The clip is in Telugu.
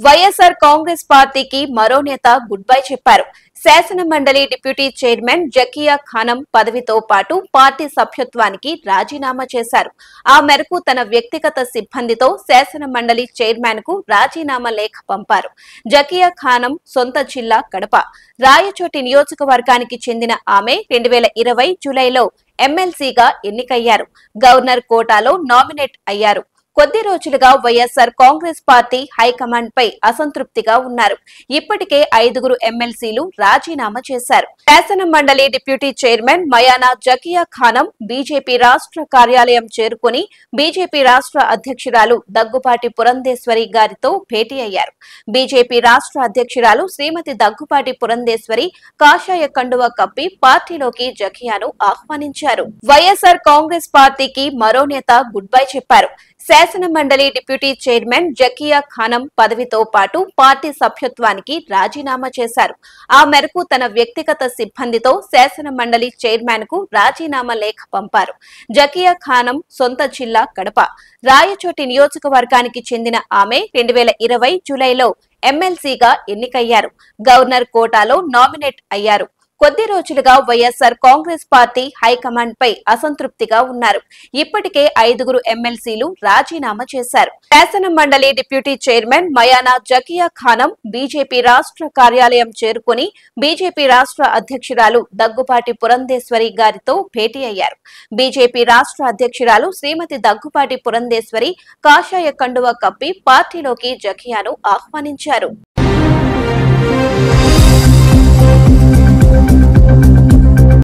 వైఎస్ఆర్ కాంగ్రెస్ పార్టీకి మరో నేత గుడ్ బై చెప్పారు. శాసన మండలి డిప్యూటీ చైర్మన్ జకియా ఖానం పదవితో పాటు పార్టీ సభ్యత్వానికి రాజీనామా చేశారు. ఆ మేరకు తన వ్యక్తిగత సిబ్బందితో శాసన మండలి చైర్మన్ కు రాజీనామా లేఖ పంపారు. జకియా ఖానం సొంత జిల్లా కడప. రాయచోటి నియోజకవర్గానికి చెందిన ఆమె 2020 జూలైలో ఎమ్మెల్సీగా ఎన్నికయ్యారు. గవర్నర్ కోటాలో నామినేట్ అయ్యారు. కొద్ది రోజులుగా వైఎస్ఆర్ కాంగ్రెస్ పార్టీ హైకమాండ్ పై అసంతృప్తిగా ఉన్నారు. ఇప్పటికే 5 ఎమ్మెల్సీలు రాజీనామా చేశారు. శాసన మండలి deputy chairman Mayana Zakia Khanam BJP రాష్ట్ర కార్యాలయం చేరుకుని బీజేపీ రాష్ట్ర అధ్యక్షురాలు దగ్గుపాటి పురంధేశ్వరి గారితో భేటీ అయ్యారు. బీజేపీ రాష్ట్ర అధ్యక్షురాలు శ్రీమతి దగ్గుపాటి పురంధేశ్వరి కాషాయ కండువా కప్పి పార్టీలోకి జకియాను ఆహ్వానించారు. వైఎస్ఆర్ కాంగ్రెస్ పార్టీకి మరో నేత గుడ్ బై చెప్పారు. శాసన మండలి డిప్యూటీ చైర్మన్ జకియా ఖానం పదవితో పాటు పార్టీ సభ్యత్వానికి రాజీనామా చేశారు. ఆ మేరకు తన వ్యక్తిగత సిబ్బందితో శాసన మండలి చైర్మన్ కు రాజీనామా లేఖ పంపారు. జకియా ఖానం సొంత జిల్లా కడప. రాయచోటి నియోజకవర్గానికి చెందిన ఆమె 2020 జూలైలో ఎమ్మెల్సీగా ఎన్నికయ్యారు. గవర్నర్ కోటాలో నామినేట్ అయ్యారు. కొద్ది రోజులుగా వైఎస్ఆర్ కాంగ్రెస్ పార్టీ హైకమాండ్ పై అసంతృప్తిగా ఉన్నారు. ఇప్పటికే 5 ఎమ్మెల్సీలు రాజీనామా చేశారు. శాసన మండలి deputy chairman Mayana Zakia Khanam BJP రాష్ట్ర కార్యాలయం చేరుకుని బీజేపీ రాష్ట్ర అధ్యక్షురాలు దగ్గుపాటి పురంధేశ్వరి గారితో భేటీ అయ్యారు. బీజేపీ రాష్ట్ర అధ్యక్షురాలు శ్రీమతి దగ్గుపాటి పురంధేశ్వరి కాషాయ కండువా కప్పి పార్టీలోకి జకియాను ఆహ్వానించారు.